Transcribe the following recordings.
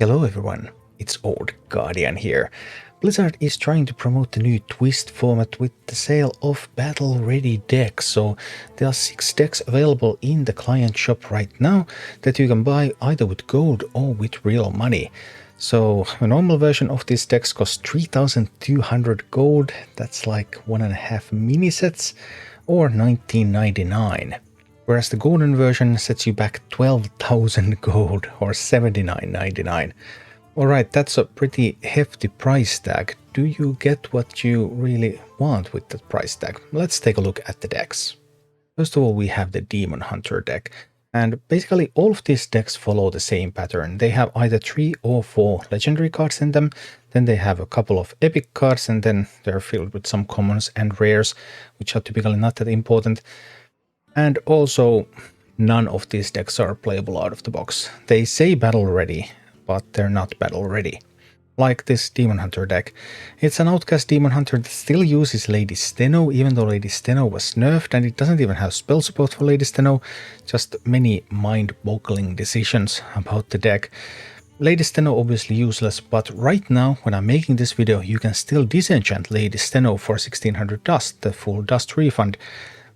Hello everyone, it's Old Guardian here. Blizzard is trying to promote the new Twist format with the sale of battle-ready decks, so there are 6 decks available in the client shop right now that you can buy either with gold or with real money. So a normal version of these decks costs 3,200 gold, that's like 1.5 mini sets, or 19.99. Whereas the golden version sets you back 12,000 gold or 79.99. Alright, that's a pretty hefty price tag. Do you get what you really want with that price tag? Let's take a look at the decks. First of all, we have the Demon Hunter deck. And basically all of these decks follow the same pattern. They have either 3 or 4 legendary cards in them. Then they have a couple of epic cards, and then they're filled with some commons and rares, which are typically not that important. And also, none of these decks are playable out of the box. They say battle ready, but they're not battle ready. Like this Demon Hunter deck. It's an outcast Demon Hunter that still uses Lady Steno, even though Lady Steno was nerfed, and it doesn't even have spell support for Lady Steno. Just many mind-boggling decisions about the deck. Lady Steno obviously useless, but right now, when I'm making this video, you can still disenchant Lady Steno for 1600 dust, the full dust refund.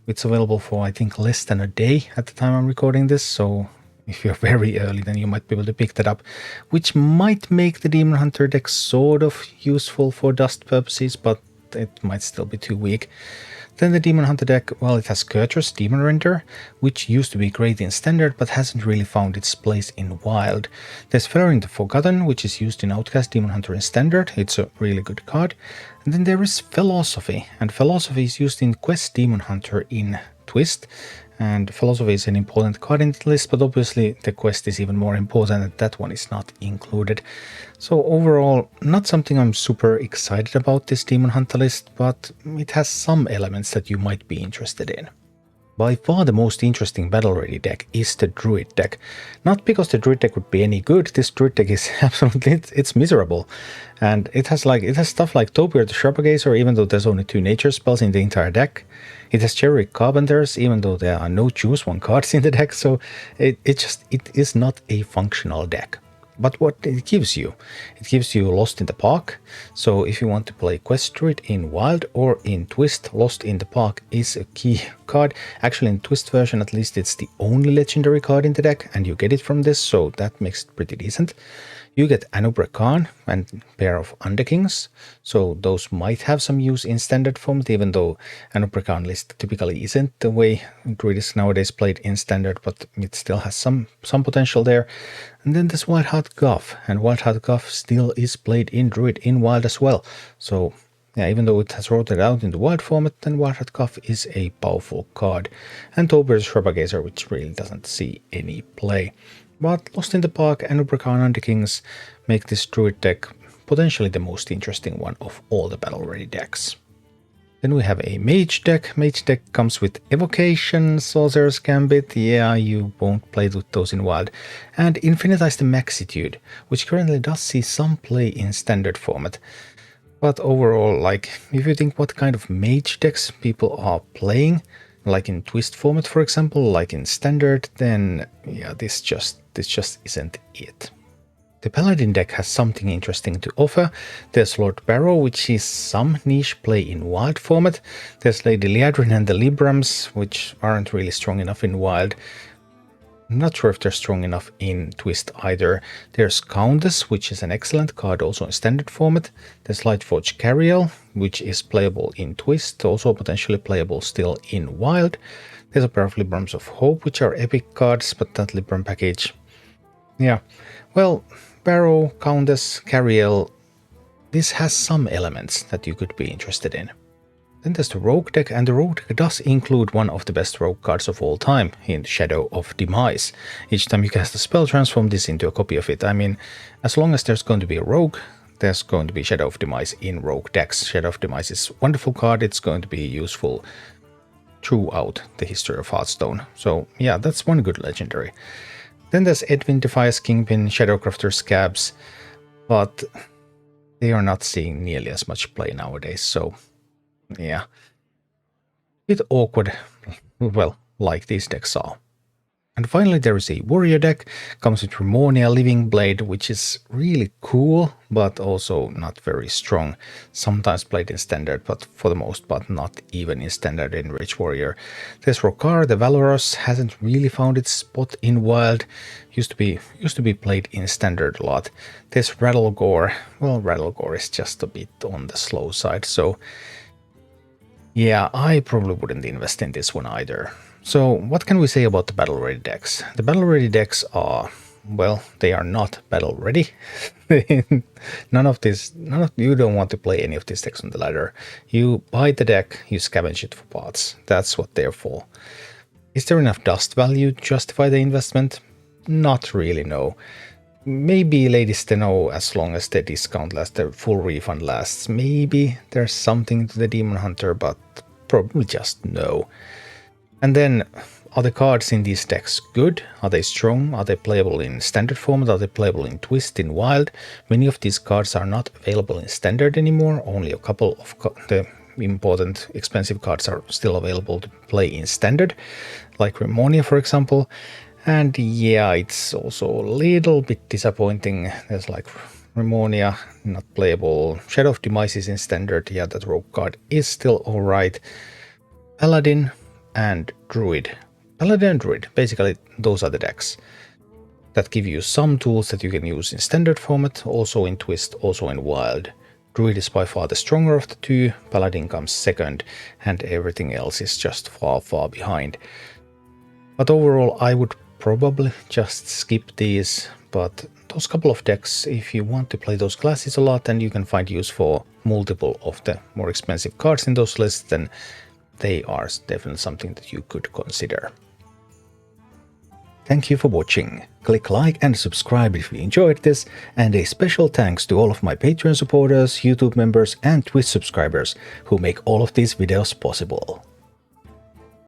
It's available for, I think, less than a day at the time I'm recording this, so if you're very early, then you might be able to pick that up, which might make the Demon Hunter deck sort of useful for dust purposes, but it might still be too weak. Then the Demon Hunter deck, well, it has Kurtrus Demon Render, which used to be great in Standard, but hasn't really found its place in Wild. There's Fellering the Forgotten, which is used in Outcast Demon Hunter in Standard. It's a really good card. And then there is Philosophy, and Philosophy is used in Quest Demon Hunter in Twist. And Philosophy is an important card in the list, but obviously the quest is even more important and that one is not included. So overall, not something I'm super excited about, this Demon Hunter list, but it has some elements that you might be interested in. By far the most interesting battle-ready deck is the Druid deck. Not because the Druid deck would be any good, this Druid deck is absolutely, it's miserable. And it has stuff like Topiary the Sharpgazer, even though there's only 2 nature spells in the entire deck. It has Cherry Carpenters, even though there are no choose one cards in the deck, so it is not a functional deck. But what it gives you Lost in the Park. So if you want to play Quest Druid in Wild or in Twist, Lost in the Park is a key card. Actually in Twist version at least it's the only legendary card in the deck, and you get it from this, so that makes it pretty decent. You get Anub'arak Khan and a pair of Underkings, so those might have some use in Standard format, even though Anub'arak Khan list typically isn't the way Druid is nowadays played in Standard, but it still has some potential there. And then there's Whiteheart Guff, and Whiteheart Guff still is played in Druid in Wild as well. So yeah, even though it has rotated out in the Wild format, then Whiteheart Guff is a powerful card. And Topiary the Sharpgazer, which really doesn't see any play. But Lost in the Park and Anub'arak Khan and Underkings make this Druid deck potentially the most interesting one of all the battle-ready decks. Then we have a Mage deck. Mage deck comes with Evocation, Sorcerer's Gambit, yeah, you won't play with those in Wild, and Infinitize the Maxitude, which currently does see some play in Standard format. But overall, like, if you think what kind of Mage decks people are playing, like in Twist format for example, like in Standard, then yeah, this just isn't it. The Paladin deck has something interesting to offer. There's Lord Barrow, which is some niche play in Wild format. There's Lady Liadrin and the Librams, which aren't really strong enough in Wild. I'm not sure if they're strong enough in Twist either. There's Countess, which is an excellent card also in Standard format. There's Lightforge Cariel, which is playable in Twist, also potentially playable still in Wild. There's a pair of Librams of Hope, which are epic cards, but that Libram package, yeah. Well, Barrow, Countess, Cariel, this has some elements that you could be interested in. Then there's the Rogue deck, and the Rogue deck does include one of the best Rogue cards of all time in Shadow of Demise. Each time you cast a spell, transform this into a copy of it. I mean, as long as there's going to be a Rogue, there's going to be Shadow of Demise in Rogue decks. Shadow of Demise is a wonderful card, it's going to be useful throughout the history of Hearthstone. So yeah, that's one good legendary. Then there's Edwin Defias Kingpin, Shadowcrafter Scabs, but they are not seeing nearly as much play nowadays, so yeah, bit awkward, well, like these decks are. And finally there is a warrior deck, comes with Remonia Living Blade, which is really cool, but also not very strong. Sometimes played in standard, but for the most part not even in standard in Rich Warrior. There's Rokar, the Valorous, hasn't really found its spot in wild. Used to be played in standard a lot. There's Rattlegore. Well, Rattlegore is just a bit on the slow side, so yeah, I probably wouldn't invest in this one either. So what can we say about the battle ready decks? The battle ready decks are, well, they are not battle ready. You don't want to play any of these decks on the ladder. You buy the deck, you scavenge it for parts. That's what they're for. Is there enough dust value to justify the investment? Not really, no. Maybe Lady Steno, as long as the discount lasts, the full refund lasts. Maybe there's something to the Demon Hunter, but probably just no. And then, are the cards in these decks good? Are they strong? Are they playable in standard format? Are they playable in twist, in wild? Many of these cards are not available in standard anymore. Only a couple of the important expensive cards are still available to play in standard, like Remonia, for example. And yeah, it's also a little bit disappointing. There's like Remonia, not playable. Shadow of Demise is in standard. Yeah, that rogue card is still alright. Paladin and Druid. Paladin and Druid, basically those are the decks that give you some tools that you can use in standard format, also in twist, also in wild. Druid is by far the stronger of the two, Paladin comes second, and everything else is just far behind. But overall I would probably just skip these, but those couple of decks, if you want to play those classes a lot and you can find use for multiple of the more expensive cards in those lists, then they are definitely something that you could consider. Thank you for watching. Click like and subscribe if you enjoyed this, and a special thanks to all of my Patreon supporters, YouTube members and Twitch subscribers who make all of these videos possible.